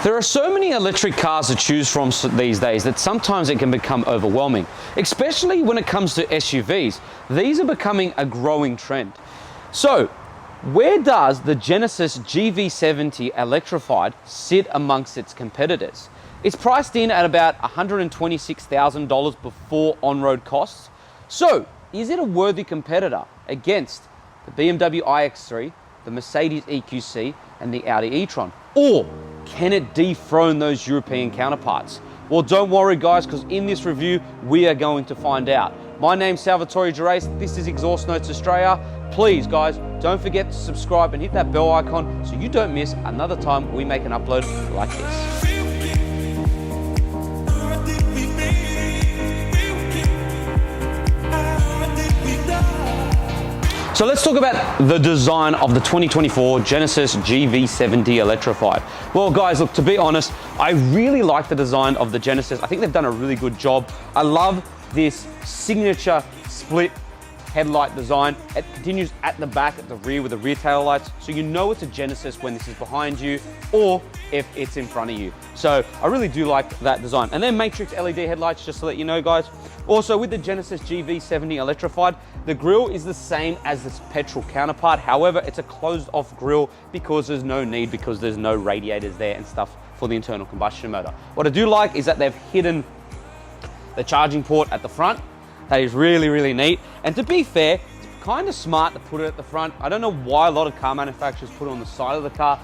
There are so many electric cars to choose from these days that sometimes it can become overwhelming, especially when it comes to SUVs. These are becoming a growing trend. So, where does the Genesis GV70 Electrified sit amongst its competitors? It's priced in at about $126,000 before on-road costs. So, is it a worthy competitor against the BMW iX3, the Mercedes EQC, and the Audi e-tron? Or can it dethrone those European counterparts? Well, don't worry guys, because in this review, we are going to find out. My name's Salvatore Gerace, this is Exhaust Notes Australia. Please guys, don't forget to subscribe and hit that bell icon so you don't miss another time we make an upload like this. So let's talk about the design of the 2024 Genesis GV70 Electrified. Well guys, look, to be honest, I really like the design of the Genesis. I think they've done a really good job. I love this signature split headlight design. It continues at the back, at the rear with the rear tail lights, so you know it's a Genesis when this is behind you or if it's in front of you. So I really do like that design. And then matrix LED headlights, just to let you know guys. Also with the Genesis GV70 Electrified, the grille is the same as its petrol counterpart. However, it's a closed off grille because there's no need, because there's no radiators there and stuff for the internal combustion motor. What I do like is that they've hidden the charging port at the front. That is really, really neat. And to be fair, it's kind of smart to put it at the front. I don't know why a lot of car manufacturers put it on the side of the car.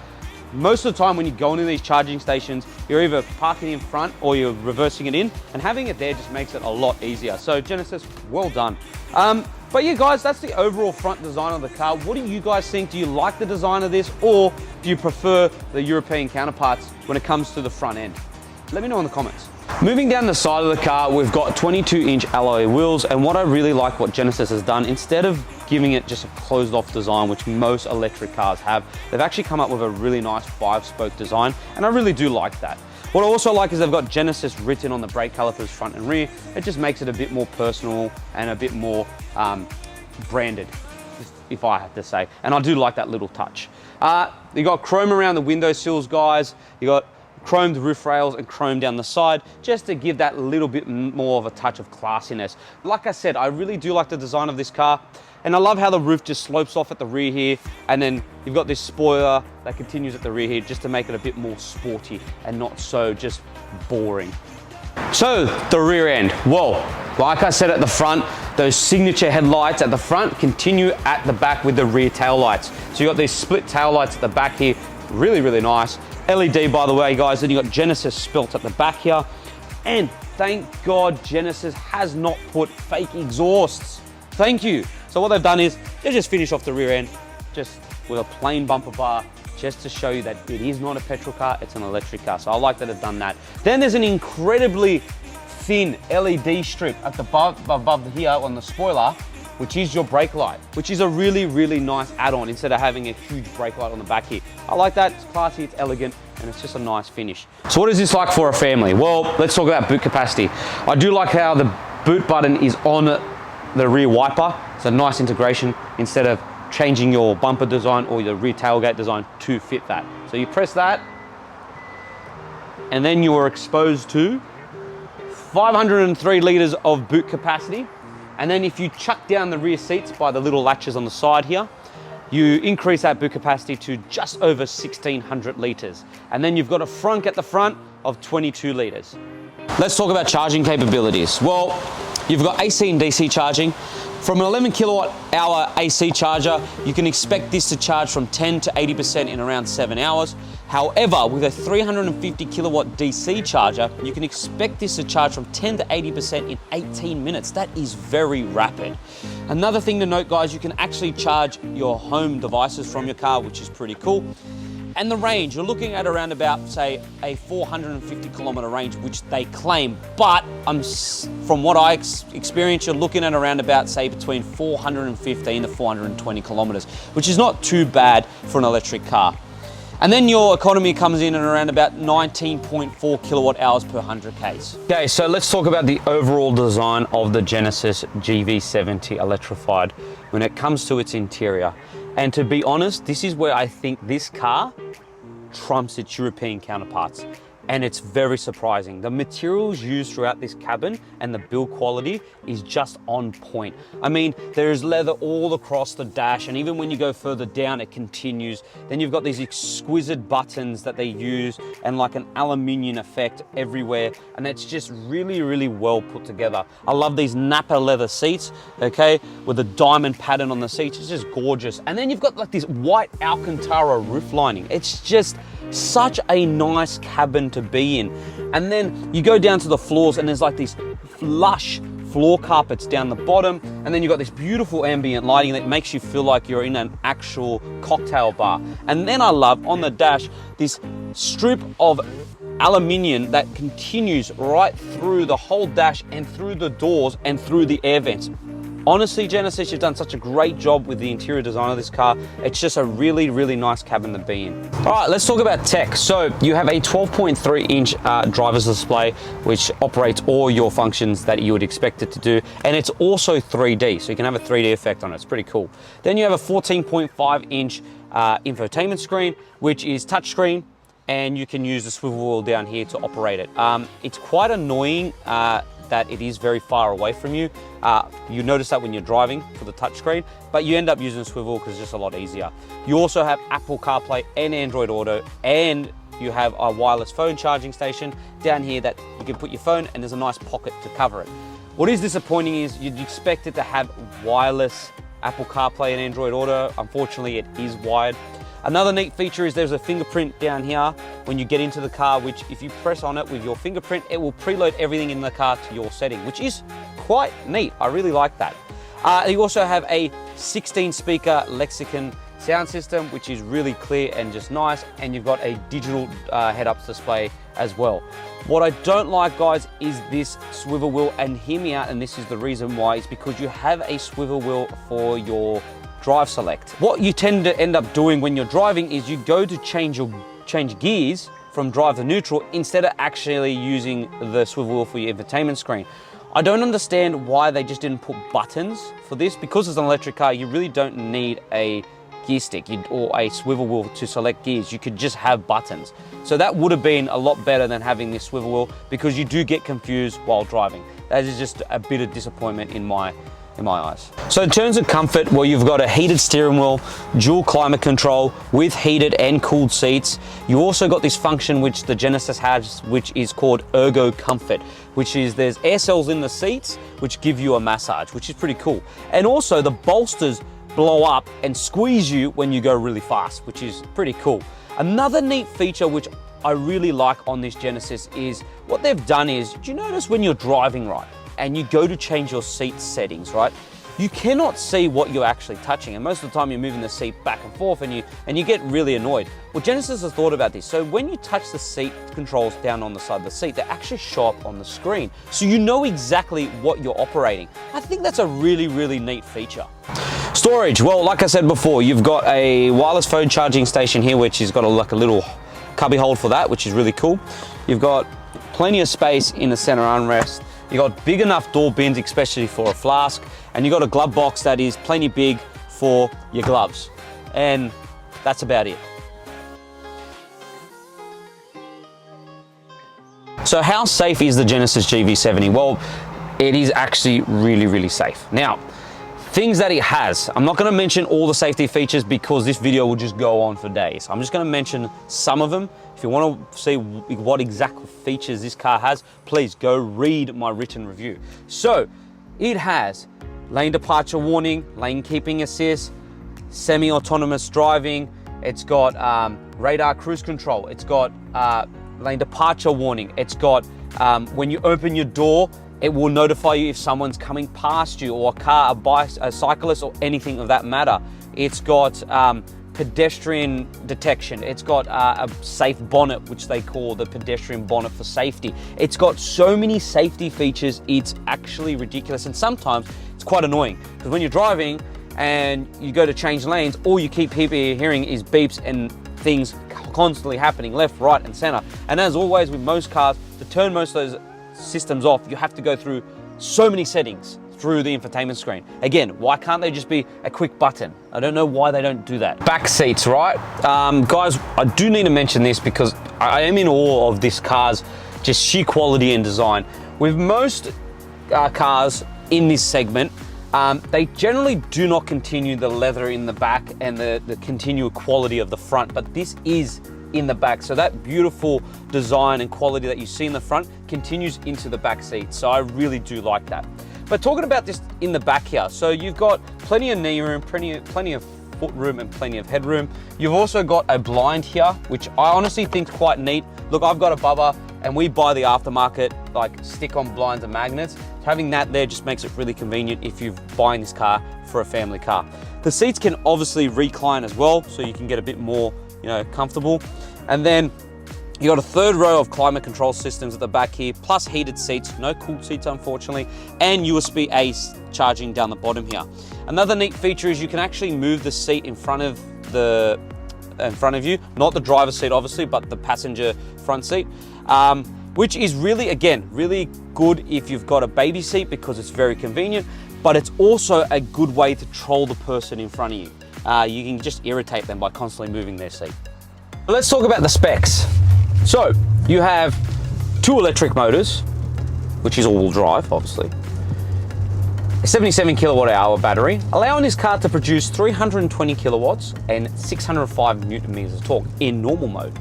Most of the time when you go into these charging stations, you're either parking in front or you're reversing it in, and having it there just makes it a lot easier. So Genesis, well done. But yeah guys, that's the overall front design of the car. What do you guys think? Do you like the design of this, or do you prefer the European counterparts when it comes to the front end? Let me know in the comments. Moving down the side of the car, we've got 22-inch alloy wheels, and what I really like what Genesis has done, instead of giving it just a closed-off design, which most electric cars have, they've actually come up with a really nice 5-spoke design, and I really do like that. What I also like is they've got Genesis written on the brake calipers front and rear. It just makes it a bit more personal and a bit more branded, if I have to say, and I do like that little touch. You got chrome around the window sills, guys. You got chromed roof rails and chrome down the side, just to give that little bit more of a touch of classiness. Like I said, I really do like the design of this car, and I love how the roof just slopes off at the rear here, and then you've got this spoiler that continues at the rear here just to make it a bit more sporty and not so just boring. So the rear end, well, like I said at the front, those signature headlights at the front continue at the back with the rear tail lights. So you got these split tail lights at the back here, really, really nice. LED, by the way, guys, then you got Genesis spelt at the back here. And thank God Genesis has not put fake exhausts. Thank you. So what they've done is they just finish off the rear end just with a plain bumper bar, just to show you that it is not a petrol car, it's an electric car. So I like that they've done that. Then there's an incredibly thin LED strip at the above here on the spoiler, which is your brake light, which is a really, really nice add-on instead of having a huge brake light on the back here. I like that, it's classy, it's elegant, and it's just a nice finish. So what is this like for a family? Well, let's talk about boot capacity. I do like how the boot button is on the rear wiper. It's a nice integration instead of changing your bumper design or your rear tailgate design to fit that. So you press that, and then you are exposed to 503 liters of boot capacity. And then if you chuck down the rear seats by the little latches on the side here, you increase that boot capacity to just over 1,600 liters. And then you've got a frunk at the front of 22 liters. Let's talk about charging capabilities. Well, you've got AC and DC charging. From an 11 kilowatt hour AC charger, you can expect this to charge from 10 to 80% in around 7 hours. However, with a 350 kilowatt DC charger, you can expect this to charge from 10 to 80% in 18 minutes. That is very rapid. Another thing to note, guys, you can actually charge your home devices from your car, which is pretty cool. And the range, you're looking at around about, say, a 450 kilometer range, which they claim, but from what I experienced, you're looking at around about, say, between 415 to 420 kilometers, which is not too bad for an electric car. And then your economy comes in at around about 19.4 kilowatt hours per 100 Ks. Okay, so let's talk about the overall design of the Genesis GV70 Electrified when it comes to its interior. And to be honest, this is where I think this car trumps its European counterparts. And it's very surprising. The materials used throughout this cabin and the build quality is just on point. I mean, there's leather all across the dash, and even when you go further down, it continues. Then you've got these exquisite buttons that they use and like an aluminium effect everywhere. And it's just really, really well put together. I love these Napa leather seats, okay, with the diamond pattern on the seats. It's just gorgeous. And then you've got like this white Alcantara roof lining. It's just such a nice cabin to be in. And then you go down to the floors and there's like these lush floor carpets down the bottom, and then you've got this beautiful ambient lighting that makes you feel like you're in an actual cocktail bar. And then I love on the dash this strip of aluminium that continues right through the whole dash and through the doors and through the air vents. Honestly, Genesis, you've done such a great job with the interior design of this car. It's just a really, really nice cabin to be in. All right, let's talk about tech. So you have a 12.3-inch driver's display, which operates all your functions that you would expect it to do. And it's also 3D, so you can have a 3D effect on it. It's pretty cool. Then you have a 14.5-inch infotainment screen, which is touchscreen, and you can use the swivel wheel down here to operate it. It's quite annoying that it is very far away from you. You notice that when you're driving for the touchscreen, but you end up using swivel because it's just a lot easier. You also have Apple CarPlay and Android Auto, and you have a wireless phone charging station down here that you can put your phone, and there's a nice pocket to cover it. What is disappointing is you'd expect it to have wireless Apple CarPlay and Android Auto. Unfortunately, it is wired. Another neat feature is there's a fingerprint down here when you get into the car, which if you press on it with your fingerprint, it will preload everything in the car to your setting, which is quite neat. I really like that. You also have a 16-speaker Lexicon sound system, which is really clear and just nice, and you've got a digital head-up display as well. What I don't like, guys, is this swivel wheel, and hear me out, and this is the reason why. It's because you have a swivel wheel for your drive select. What you tend to end up doing when you're driving is you go to change gears from drive to neutral instead of actually using the swivel wheel for your infotainment screen. I don't understand why they just didn't put buttons for this. Because it's an electric car, you really don't need a gear stick or a swivel wheel to select gears. You could just have buttons. So that would have been a lot better than having this swivel wheel, because you do get confused while driving. That is just a bit of disappointment in my eyes. So in terms of comfort, well, you've got a heated steering wheel, dual climate control with heated and cooled seats. You also got this function which the Genesis has, which is called Ergo Comfort, which is there's air cells in the seats which give you a massage, which is pretty cool. And also the bolsters blow up and squeeze you when you go really fast, which is pretty cool. Another neat feature which I really like on this Genesis is what they've done is, do you notice when you're driving, right, and you go to change your seat settings, right, you cannot see what you're actually touching, and most of the time you're moving the seat back and forth, and you get really annoyed. Well, Genesis has thought about this. So when you touch the seat controls down on the side of the seat, they actually show up on the screen, so you know exactly what you're operating. I think that's a really, really neat feature. Storage, well, like I said before, you've got a wireless phone charging station here, which has got like a little cubby hold for that, which is really cool. You've got plenty of space in the center armrest. You got big enough door bins, especially for a flask, and you got a glove box that is plenty big for your gloves. And that's about it. So how safe is the Genesis GV70? Well, it is actually really, really safe. Now, things that it has, I'm not gonna mention all the safety features because this video will just go on for days. I'm just gonna mention some of them. If you wanna see what exact features this car has, please go read my written review. So, it has lane departure warning, lane keeping assist, semi-autonomous driving, it's got radar cruise control, it's got lane departure warning, it's got when you open your door, it will notify you if someone's coming past you, or a car, a cyclist, or anything of that matter. It's got pedestrian detection. It's got a safe bonnet, which they call the pedestrian bonnet for safety. It's got so many safety features, it's actually ridiculous. And sometimes it's quite annoying, because when you're driving and you go to change lanes, all you keep hearing is beeps and things constantly happening left, right, and center. And as always with most cars, to turn most of those systems off, you have to go through so many settings through the infotainment screen. Again, why can't they just be a quick button? I don't know why they don't do that. Back seats, right? Guys, I do need to mention this because I am in awe of this car's just sheer quality and design. With most cars in this segment, they generally do not continue the leather in the back and the continual quality of the front, but this is in the back. So that beautiful design and quality that you see in the front continues into the back seat. So I really do like that. But talking about this in the back here, so you've got plenty of knee room, plenty of foot room and plenty of headroom. You've also got a blind here, which I honestly think is quite neat. Look, I've got a Bubba and we buy the aftermarket, like stick-on blinds and magnets. Having that there just makes it really convenient if you're buying this car for a family car. The seats can obviously recline as well, so you can get a bit more, comfortable. And then you got a third row of climate control systems at the back here, plus heated seats, no cooled seats unfortunately, and USB-A charging down the bottom here. Another neat feature is you can actually move the seat in front of you, not the driver's seat obviously, but the passenger front seat, which is really, again, really good if you've got a baby seat because it's very convenient, but it's also a good way to troll the person in front of you. You can just irritate them by constantly moving their seat. Let's talk about the specs. So you have 2 electric motors, which is all-wheel drive, obviously. A 77 kilowatt hour battery, allowing this car to produce 320 kilowatts and 605 Newton meters of torque in normal mode.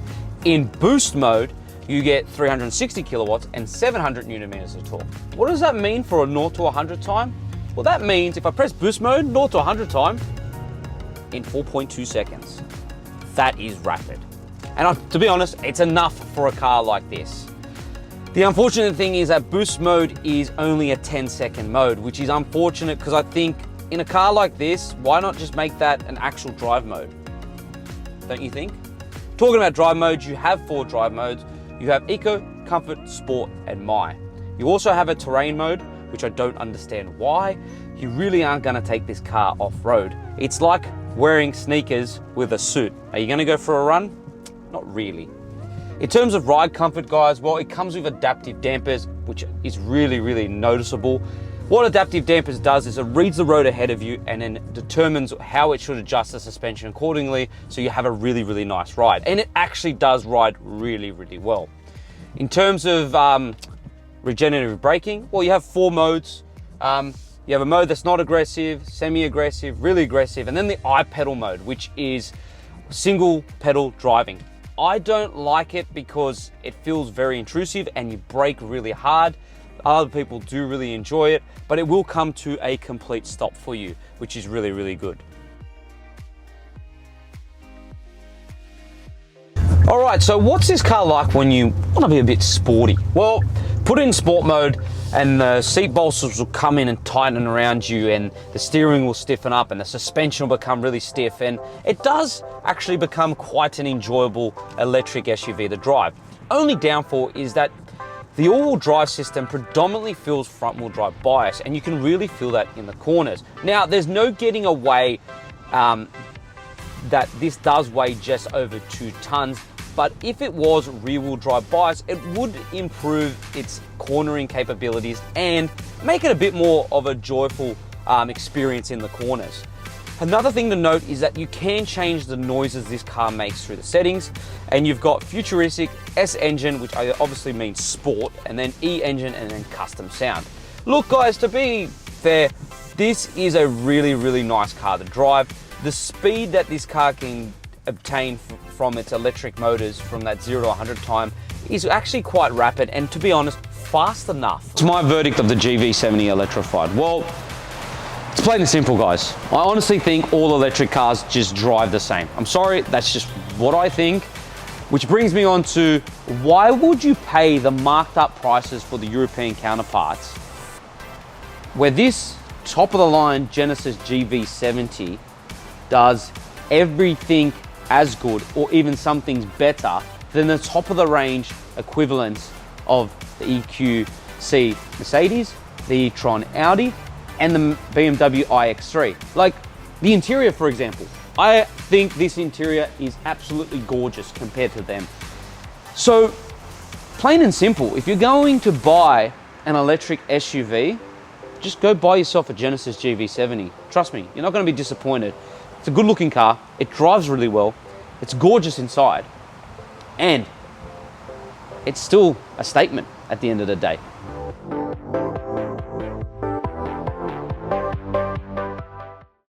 In boost mode, you get 360 kilowatts and 700 Newton meters of torque. What does that mean for a 0 to 100 time? Well, that means if I press boost mode, 0 to 100 time, in 4.2 seconds. That is rapid. And to be honest, it's enough for a car like this. The unfortunate thing is that boost mode is only a 10-second mode, which is unfortunate because I think in a car like this, why not just make that an actual drive mode? Don't you think? Talking about drive modes, you have 4 drive modes. You have Eco, Comfort, Sport, and My. You also have a terrain mode, which I don't understand why. You really aren't gonna take this car off-road. It's like wearing sneakers with a suit. Are you gonna go for a run? Not really. In terms of ride comfort, guys, well, it comes with adaptive dampers, which is really, really noticeable. What adaptive dampers does is it reads the road ahead of you and then determines how it should adjust the suspension accordingly, so you have a really, really nice ride. And it actually does ride really, really well. In terms of regenerative braking, well, you have 4 modes. You have a mode that's not aggressive, semi-aggressive, really aggressive, and then the I-pedal mode, which is single pedal driving. I don't like it because it feels very intrusive and you brake really hard. Other people do really enjoy it, but it will come to a complete stop for you, which is really, really good. All right, so what's this car like when you want to be a bit sporty? Well, put it in sport mode and the seat bolsters will come in and tighten around you and the steering will stiffen up and the suspension will become really stiff, and it does actually become quite an enjoyable electric SUV to drive. Only downfall is that the all-wheel drive system predominantly feels front-wheel drive bias, and you can really feel that in the corners. Now, there's no getting away that this does weigh just over 2 tons, but if it was rear-wheel drive bias, it would improve its cornering capabilities and make it a bit more of a joyful experience in the corners. Another thing to note is that you can change the noises this car makes through the settings, and you've got futuristic, S engine, which obviously means sport, and then E engine, and then custom sound. Look, guys, to be fair, this is a really, really nice car to drive. The speed that this car can obtain from its electric motors from that 0 to 100 time is actually quite rapid, and to be honest, fast enough. It's my verdict of the GV70 Electrified. Well, it's plain and simple, guys. I honestly think all electric cars just drive the same. I'm sorry, that's just what I think. Which brings me on to, why would you pay the marked up prices for the European counterparts, where this top of the line Genesis GV70 does everything as good or even some things better than the top of the range equivalents of the EQC Mercedes, the e-tron Audi, and the BMW iX3. Like the interior, for example. I think this interior is absolutely gorgeous compared to them. So, plain and simple, if you're going to buy an electric SUV, just go buy yourself a Genesis GV70. Trust me, you're not going to be disappointed. It's a good looking car. It drives really well. It's gorgeous inside. And it's still a statement at the end of the day.